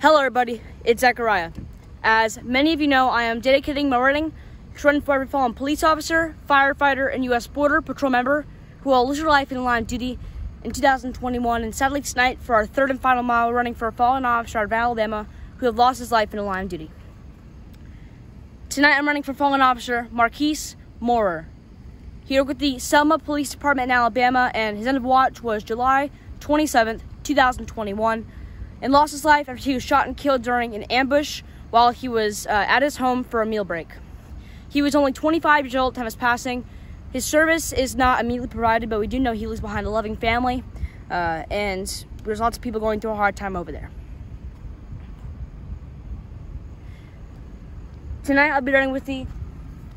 Hello everybody, it's Zachariah. As many of you know, I am dedicating my running to run for every fallen police officer, firefighter, and U.S. Border Patrol member who will lose their life in the line of duty in 2021, and sadly tonight for our third and final mile running for a fallen officer out of Alabama who have lost his life in the line of duty. Tonight I'm running for fallen officer Marquis Moorer. He worked with the Selma Police Department in Alabama, and his end of watch was July 27th, 2021. And lost his life after he was shot and killed during an ambush while he was at his home for a meal break. He was only 25 years old at the time of his passing. His service is not immediately provided, but we do know he leaves behind a loving family, and there's lots of people going through a hard time over there. Tonight I'll be running with the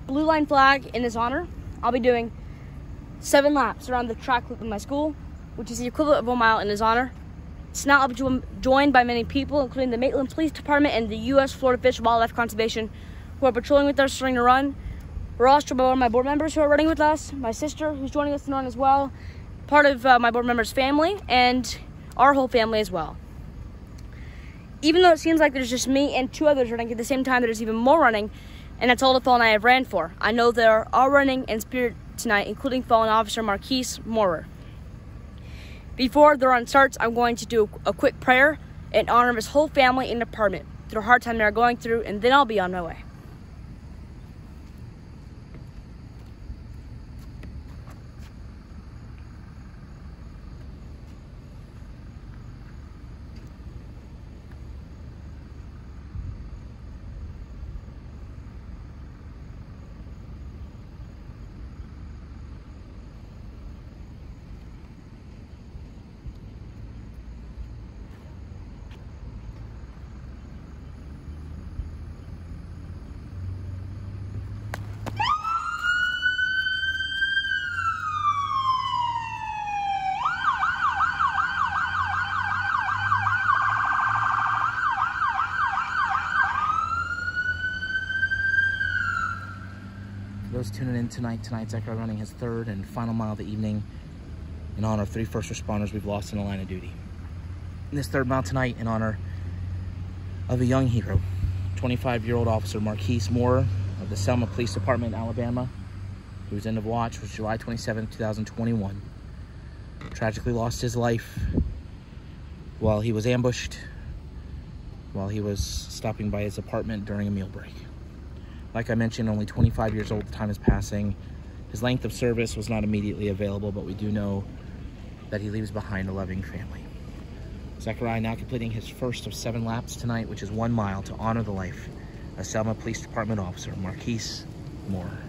blue line flag in his honor. I'll be doing 7 laps around the track loop in my school, which is the equivalent of 1 mile in his honor. Tonight I'll be joined by many people, including the Maitland Police Department and the U.S. Florida Fish and Wildlife Conservation, who are patrolling with us during the run. We're also joined by one of my board members who are running with us, my sister, who's joining us in the run as well, part of my board member's family, and our whole family as well. Even though it seems like there's just me and 2 others running, at the same time there's even more running, and that's all the fallen I have ran for. I know they're all running in spirit tonight, including fallen officer Marquis Moorer. Before the run starts, I'm going to do a quick prayer in honor of his whole family and department through the hard time they're going through, and then I'll be on my way. Those tuning in tonight, Zachariah running his 3rd and final mile of the evening in honor of 3 first responders we've lost in the line of duty. In this 3rd mile tonight, in honor of a young hero, 25-year-old officer Marquis Moorer of the Selma Police Department in Alabama, whose end of watch was July 27, 2021. Tragically lost his life while he was ambushed, while he was stopping by his apartment during a meal break. Like I mentioned, only 25 years old at the time of his passing. His length of service was not immediately available, but we do know that he leaves behind a loving family. Zachariah now completing his first of 7 laps tonight, which is 1 mile, to honor the life of Selma Police Department officer Marquis Moorer.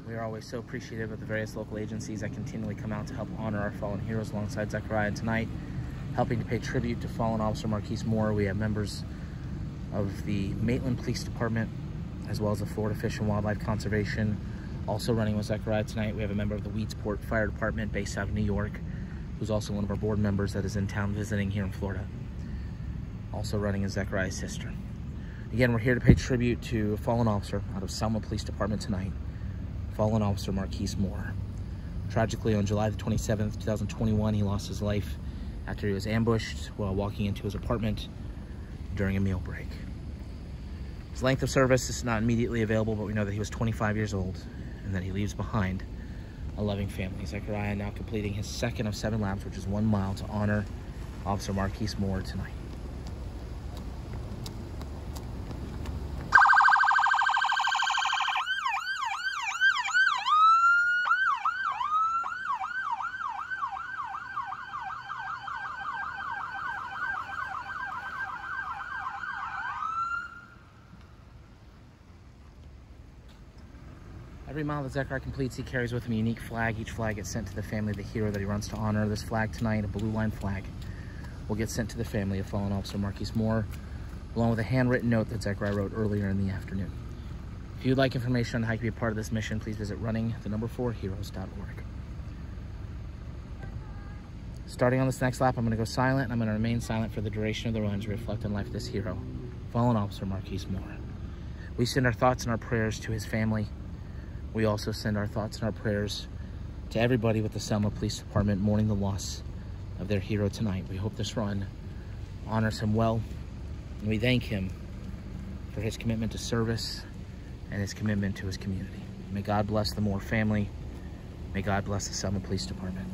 We are always so appreciative of the various local agencies that continually come out to help honor our fallen heroes alongside Zachariah. And tonight, helping to pay tribute to fallen officer Marquis Moorer, we have members of the Maitland Police Department, as well as the Florida Fish and Wildlife Conservation. Also running with Zachariah tonight, we have a member of the Weedsport Fire Department based out of New York, who's also one of our board members that is in town visiting here in Florida. Also running is Zachariah's sister. Again, we're here to pay tribute to a fallen officer out of Selma Police Department tonight, fallen officer Marquis Moorer. Tragically, on July the 27th, 2021, he lost his life after he was ambushed while walking into his apartment during a meal break. His length of service is not immediately available, but we know that he was 25 years old and that he leaves behind a loving family. Zachariah now completing his 2nd of 7 laps, which is 1 mile, to honor Officer Marquis Moorer tonight. Every mile that Zachariah completes, he carries with him a unique flag. Each flag gets sent to the family of the hero that he runs to honor. This flag tonight, a blue line flag, will get sent to the family of fallen officer Marquis Moorer, along with a handwritten note that Zachariah wrote earlier in the afternoon. If you'd like information on how you can be a part of this mission, please visit running4heroes.org. Starting on this next lap, I'm going to go silent, and I'm going to remain silent for the duration of the run to reflect on life of this hero, fallen officer Marquis Moore. We send our thoughts and our prayers to his family. We also send our thoughts and our prayers to everybody with the Selma Police Department mourning the loss of their hero tonight. We hope this run honors him well, and we thank him for his commitment to service and his commitment to his community. May God bless the Moore family. May God bless the Selma Police Department.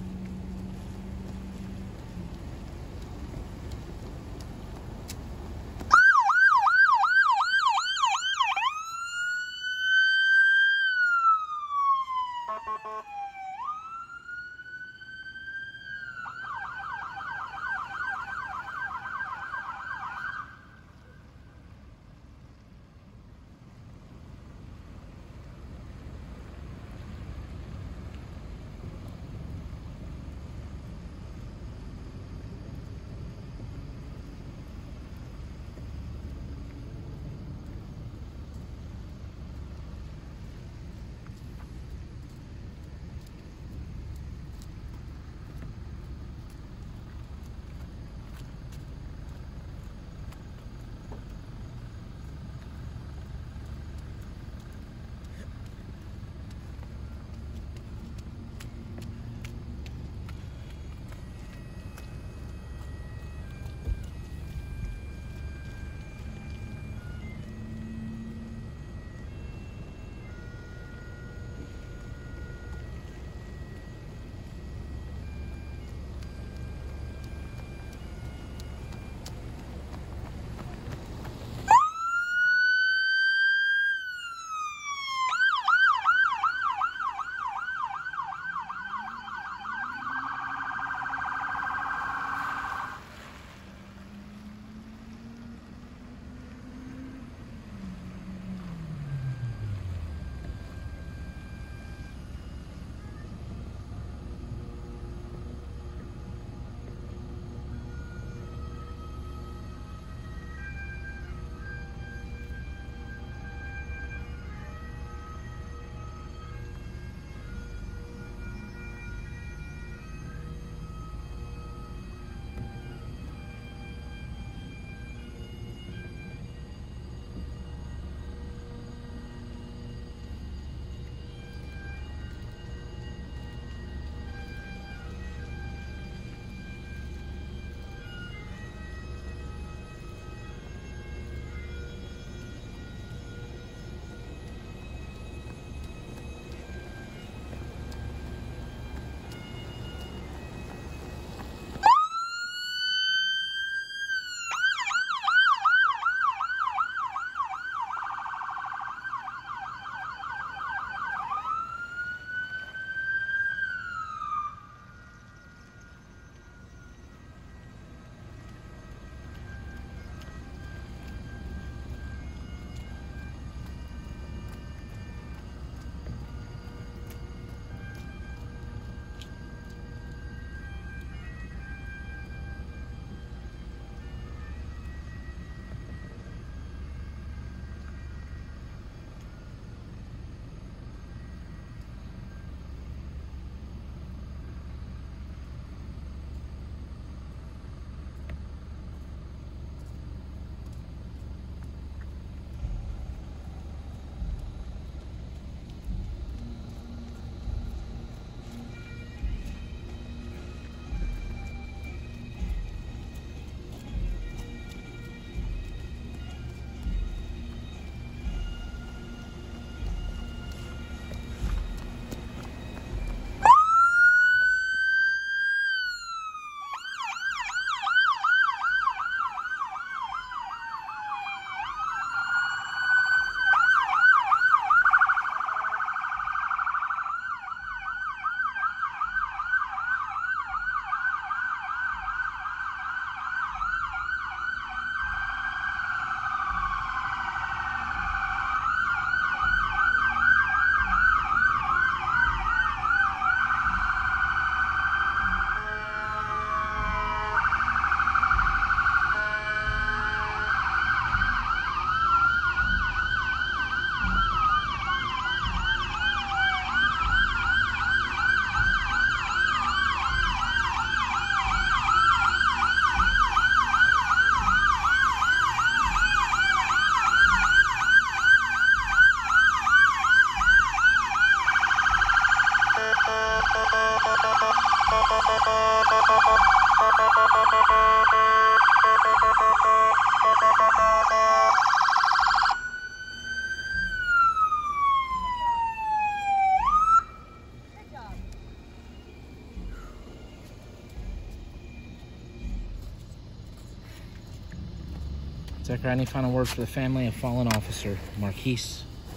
Zachariah, any final words for the family of fallen officer Marquis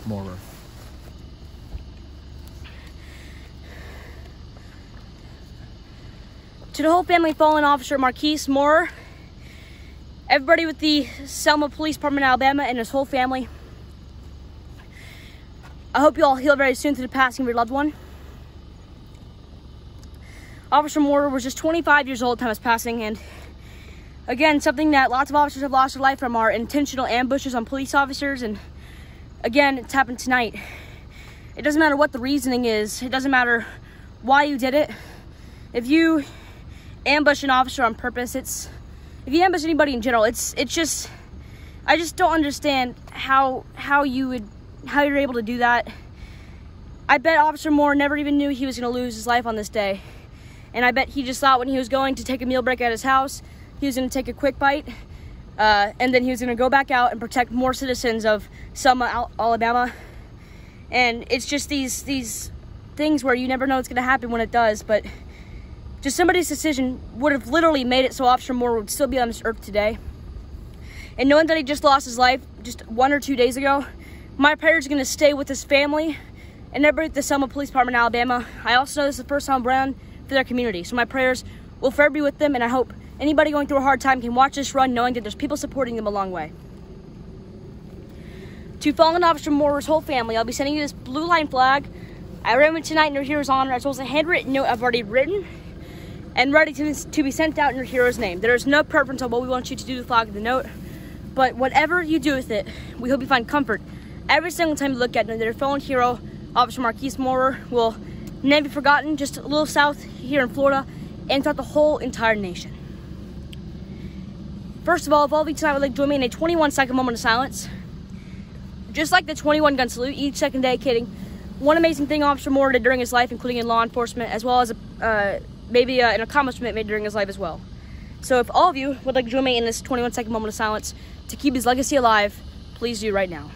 Moorer? To the whole family of fallen officer Marquis Moorer, everybody with the Selma Police Department, Alabama, and his whole family, I hope you all heal very soon through the passing of your loved one. Officer Moorer was just 25 years old at the time of his passing, and again, something that lots of officers have lost their life from are intentional ambushes on police officers, and again, it's happened tonight. It doesn't matter what the reasoning is. It doesn't matter why you did it. If you ambush an officer on purpose, if you ambush anybody in general, it's just, I just don't understand how you're able to do that. I bet Officer Moorer never even knew he was going to lose his life on this day. And I bet he just thought when he was going to take a meal break at his house, he was going to take a quick bite, and then he was going to go back out and protect more citizens of Selma, Alabama. And it's just these things where you never know what's going to happen when it does, but just somebody's decision would have literally made it so Officer Moorer would still be on this earth today. And knowing that he just lost his life just 1 or 2 days ago, my prayers are going to stay with his family and everybody at the Selma Police Department, Alabama. I also know this is the first time around for their community, so my prayers will forever be with them, and I hope anybody going through a hard time can watch this run knowing that there's people supporting them a long way. To fallen Officer Moorer's whole family, I'll be sending you this blue line flag. I ran it tonight in your hero's honor, as well as a handwritten note I've already written and ready to be sent out in your hero's name. There is no preference on what we want you to do with the flag of the note, but whatever you do with it, we hope you find comfort every single time you look at it, that your fallen hero, Officer Marquis Moorer, will never be forgotten, just a little south here in Florida and throughout the whole entire nation. First of all, if all of you tonight would like to join me in a 21-second moment of silence, just like the 21 gun salute, each second dedicating one amazing thing Officer Moorer did during his life, including in law enforcement, as well as maybe an accomplishment made during his life as well. So if all of you would like to join me in this 21-second moment of silence to keep his legacy alive, please do right now.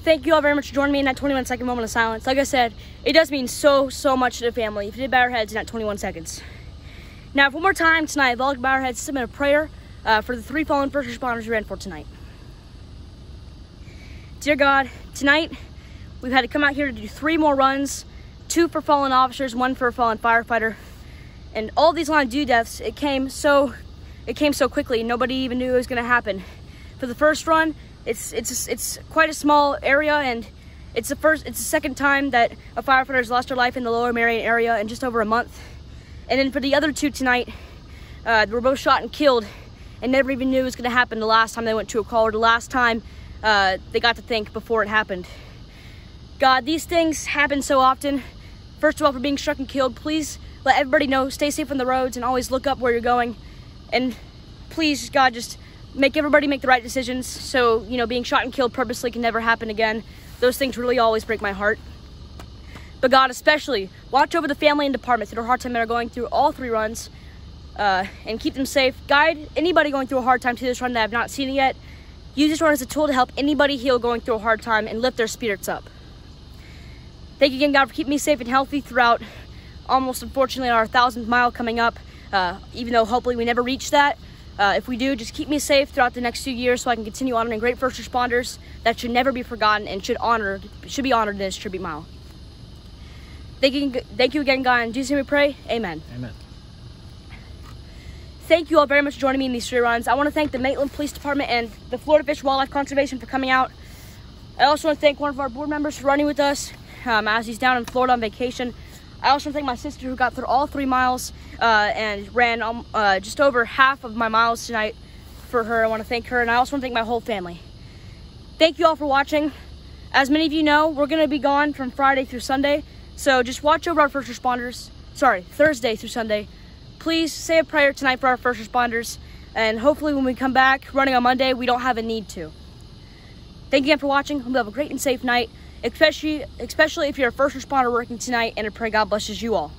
Thank you all very much for joining me in that 21-second moment of silence. Like I said, it does mean so much to the family if you did bow your heads in that 21 seconds. Now, one more time tonight, if all bow our heads, submit a prayer for the 3 fallen first responders we ran for tonight. Dear God, tonight we've had to come out here to do 3 more runs, 2 for fallen officers, 1 for a fallen firefighter. And all these line of due deaths, it came so quickly, nobody even knew it was going to happen. For the first run, it's quite a small area, and it's the second time that a firefighter has lost their life in the Lower Marion area in just over a month. And then for the other 2 tonight, they were both shot and killed and never even knew it was going to happen the last time they went to a call, or the last time they got to think before it happened. God, these things happen so often. First of all, for being struck and killed, please let everybody know, stay safe on the roads and always look up where you're going. And please, God, just make everybody make the right decisions, so, you know, being shot and killed purposely can never happen again. Those things really always break my heart. But God, especially, watch over the family and departments that are hard time that are going through all 3 runs, and keep them safe. Guide anybody going through a hard time to this run that I've not seen it yet. Use this run as a tool to help anybody heal going through a hard time and lift their spirits up. Thank you again, God, for keeping me safe and healthy throughout almost, unfortunately, our 1,000th mile coming up, even though hopefully we never reach that. If we do, just keep me safe throughout the next few years so I can continue honoring great first responders that should never be forgotten and should be honored in this tribute mile. Thank you again, God. In Jesus' name we pray. Amen. Amen. Thank you all very much for joining me in these 3 runs. I want to thank the Maitland Police Department and the Florida Fish and Wildlife Conservation for coming out. I also want to thank one of our board members for running with us as he's down in Florida on vacation. I also want to thank my sister who got through all 3 miles and ran just over half of my miles tonight. for her. I want to thank her, and I also want to thank my whole family. Thank you all for watching. As many of you know, we're going to be gone from Friday through Sunday, so just watch over our first responders. Sorry, Thursday through Sunday. Please say a prayer tonight for our first responders, and hopefully when we come back running on Monday, we don't have a need to. Thank you again for watching. Hope you have a great and safe night, especially if you're a first responder working tonight, and I pray God blesses you all.